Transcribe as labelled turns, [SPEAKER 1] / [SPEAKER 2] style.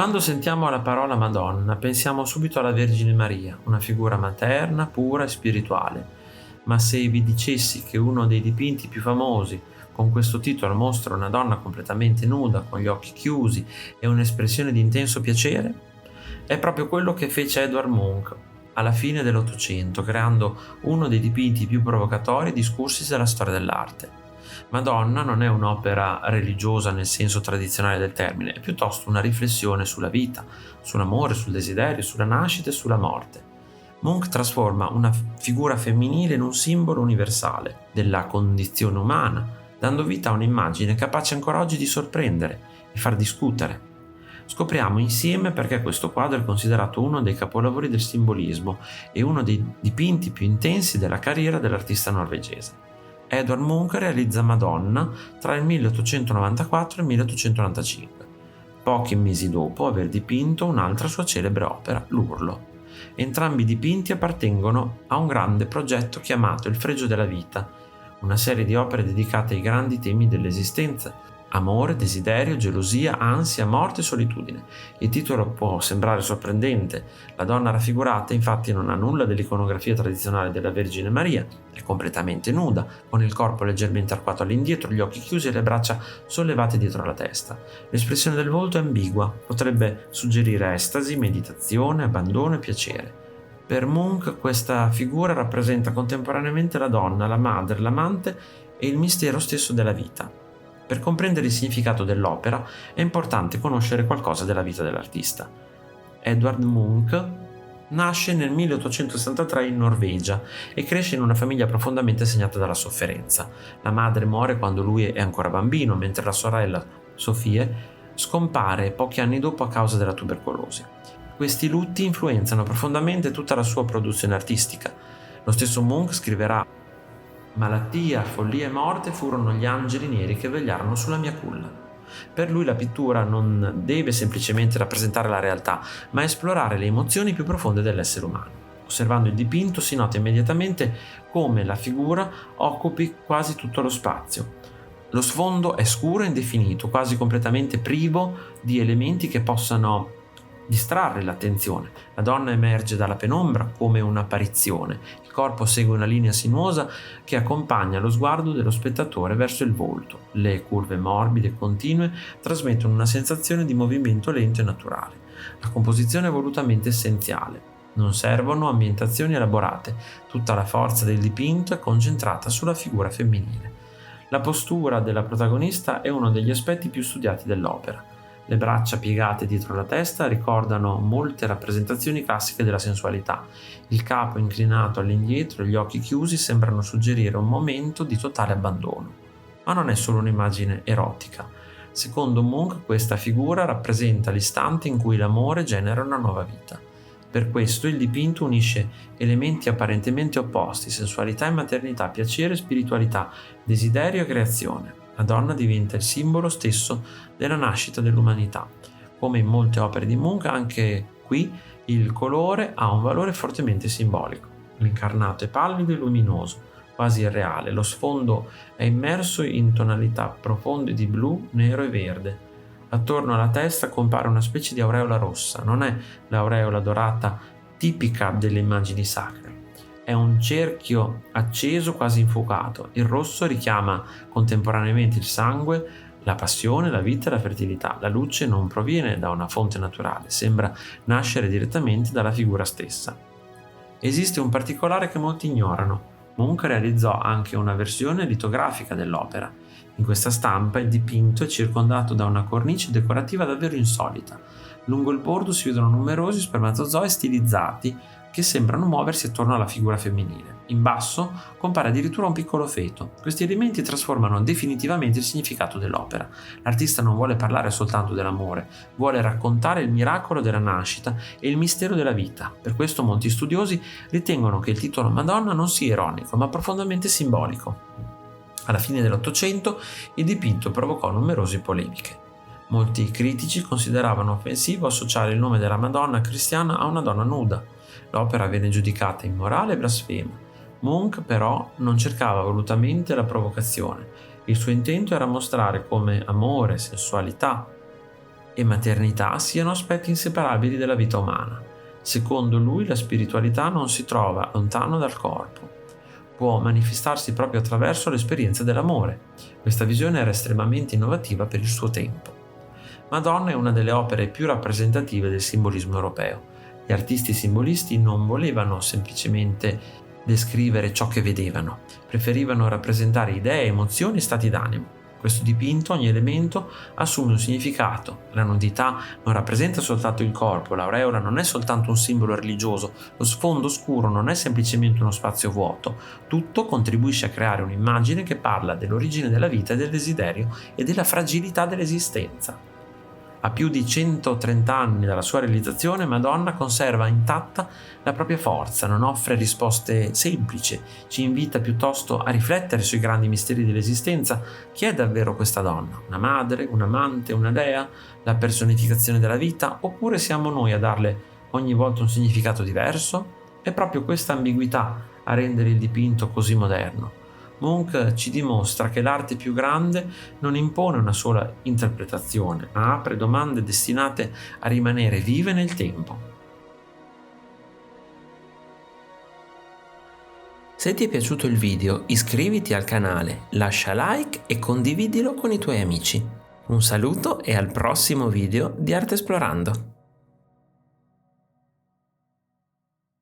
[SPEAKER 1] Quando sentiamo la parola Madonna, pensiamo subito alla Vergine Maria, una figura materna, pura e spirituale. Ma se vi dicessi che uno dei dipinti più famosi con questo titolo mostra una donna completamente nuda, con gli occhi chiusi e un'espressione di intenso piacere? È proprio quello che fece Edvard Munch alla fine dell'Ottocento, creando uno dei dipinti più provocatori e discursi della storia dell'arte. Madonna non è un'opera religiosa nel senso tradizionale del termine, è piuttosto una riflessione sulla vita, sull'amore, sul desiderio, sulla nascita e sulla morte. Munch trasforma una figura femminile in un simbolo universale della condizione umana, dando vita a un'immagine capace ancora oggi di sorprendere e far discutere. Scopriamo insieme perché questo quadro è considerato uno dei capolavori del simbolismo e uno dei dipinti più intensi della carriera dell'artista norvegese. Edvard Munch realizza Madonna tra il 1894 e il 1895, pochi mesi dopo aver dipinto un'altra sua celebre opera, L'Urlo. Entrambi i dipinti appartengono a un grande progetto chiamato Il fregio della vita, una serie di opere dedicate ai grandi temi dell'esistenza: amore, desiderio, gelosia, ansia, morte e solitudine. Il titolo può sembrare sorprendente. La donna raffigurata infatti non ha nulla dell'iconografia tradizionale della Vergine Maria, è completamente nuda, con il corpo leggermente arcuato all'indietro, gli occhi chiusi e le braccia sollevate dietro la testa. L'espressione del volto è ambigua, potrebbe suggerire estasi, meditazione, abbandono e piacere. Per Munch questa figura rappresenta contemporaneamente la donna, la madre, l'amante e il mistero stesso della vita. Per comprendere il significato dell'opera è importante conoscere qualcosa della vita dell'artista. Edvard Munch nasce nel 1863 in Norvegia e cresce in una famiglia profondamente segnata dalla sofferenza. La madre muore quando lui è ancora bambino, mentre la sorella, Sofie, scompare pochi anni dopo a causa della tubercolosi. Questi lutti influenzano profondamente tutta la sua produzione artistica. Lo stesso Munch scriverà: malattia, follia e morte furono gli angeli neri che vegliarono sulla mia culla. Per lui la pittura non deve semplicemente rappresentare la realtà, ma esplorare le emozioni più profonde dell'essere umano. Osservando il dipinto si nota immediatamente come la figura occupi quasi tutto lo spazio. Lo sfondo è scuro e indefinito, quasi completamente privo di elementi che possano distrarre l'attenzione. La donna emerge dalla penombra come un'apparizione. Il corpo segue una linea sinuosa che accompagna lo sguardo dello spettatore verso il volto. Le curve morbide e continue trasmettono una sensazione di movimento lento e naturale. La composizione è volutamente essenziale. Non servono ambientazioni elaborate. Tutta la forza del dipinto è concentrata sulla figura femminile. La postura della protagonista è uno degli aspetti più studiati dell'opera. Le braccia piegate dietro la testa ricordano molte rappresentazioni classiche della sensualità. Il capo inclinato all'indietro e gli occhi chiusi sembrano suggerire un momento di totale abbandono. Ma non è solo un'immagine erotica. Secondo Munch, questa figura rappresenta l'istante in cui l'amore genera una nuova vita. Per questo il dipinto unisce elementi apparentemente opposti: sensualità e maternità, piacere e spiritualità, desiderio e creazione. La donna diventa il simbolo stesso della nascita dell'umanità. Come in molte opere di Munch, anche qui il colore ha un valore fortemente simbolico. L'incarnato è pallido e luminoso, quasi irreale. Lo sfondo è immerso in tonalità profonde di blu, nero e verde. Attorno alla testa compare una specie di aureola rossa. Non è l'aureola dorata tipica delle immagini sacre. È un cerchio acceso quasi infuocato. Il rosso richiama contemporaneamente il sangue, la passione, la vita e la fertilità. La luce non proviene da una fonte naturale, sembra nascere direttamente dalla figura stessa. Esiste un particolare che molti ignorano. Munch realizzò anche una versione litografica dell'opera. In questa stampa il dipinto è circondato da una cornice decorativa davvero insolita. Lungo il bordo si vedono numerosi spermatozoi stilizzati che sembrano muoversi attorno alla figura femminile. In basso compare addirittura un piccolo feto. Questi elementi trasformano definitivamente il significato dell'opera. L'artista non vuole parlare soltanto dell'amore, vuole raccontare il miracolo della nascita e il mistero della vita. Per questo molti studiosi ritengono che il titolo Madonna non sia ironico, ma profondamente simbolico. Alla fine dell'Ottocento il dipinto provocò numerose polemiche. Molti critici consideravano offensivo associare il nome della Madonna cristiana a una donna nuda. L'opera venne giudicata immorale e blasfema. Munch però non cercava volutamente la provocazione. Il suo intento era mostrare come amore, sensualità e maternità siano aspetti inseparabili della vita umana. Secondo lui la spiritualità non si trova lontano dal corpo, può manifestarsi proprio attraverso l'esperienza dell'amore. Questa visione era estremamente innovativa per il suo tempo. Madonna è una delle opere più rappresentative del simbolismo europeo. Gli artisti simbolisti non volevano semplicemente descrivere ciò che vedevano, preferivano rappresentare idee, emozioni e stati d'animo. Questo dipinto, ogni elemento assume un significato. La nudità non rappresenta soltanto il corpo, l'aureola non è soltanto un simbolo religioso, lo sfondo scuro non è semplicemente uno spazio vuoto. Tutto contribuisce a creare un'immagine che parla dell'origine della vita e del desiderio e della fragilità dell'esistenza. A più di 130 anni dalla sua realizzazione, Madonna conserva intatta la propria forza, non offre risposte semplici, ci invita piuttosto a riflettere sui grandi misteri dell'esistenza. Chi è davvero questa donna? Una madre, un amante, una dea, la personificazione della vita? Oppure siamo noi a darle ogni volta un significato diverso? È proprio questa ambiguità a rendere il dipinto così moderno. Munch ci dimostra che l'arte più grande non impone una sola interpretazione, ma apre domande destinate a rimanere vive nel tempo. Se ti è piaciuto il video, iscriviti al canale, lascia like e condividilo con i tuoi amici. Un saluto e al prossimo video di Arte Esplorando!